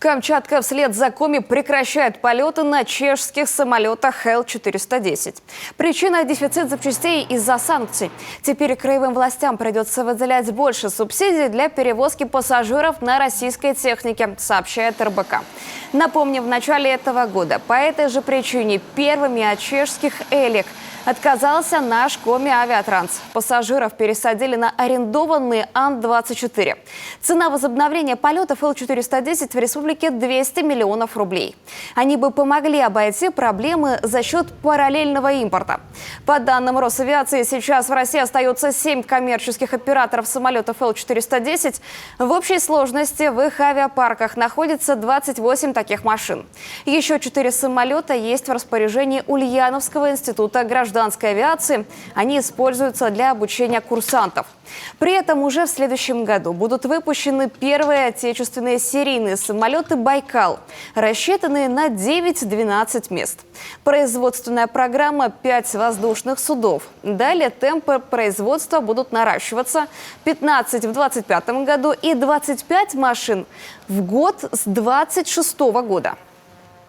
Камчатка вслед за Коми прекращает полеты на чешских самолетах Ил-410. Причина – дефицит запчастей из-за санкций. Теперь краевым властям придется выделять больше субсидий для перевозки пассажиров на российской технике, сообщает РБК. Напомним, в начале этого года по этой же причине первыми от чешских «Элик» отказался наш Коми Авиатранс. Пассажиров пересадили на арендованные Ан-24. Цена возобновления полетов Ил-410 в республике 200 миллионов рублей. Они бы помогли обойти проблемы за счет параллельного импорта. По данным Росавиации, сейчас в России остается 7 коммерческих операторов самолетов Ил-410. В общей сложности в их авиапарках находится 28 таких машин. Еще 4 самолета есть в распоряжении Ульяновского института гражданской авиации. Они используются для обучения курсантов. При этом уже в следующем году будут выпущены первые отечественные серийные самолеты «Байкал», рассчитанные на 9-12 мест. Производственная программа 5 воздушных судов. Далее темпы производства будут наращиваться: 15 в 2025 году и 25 машин в год с 2026 года.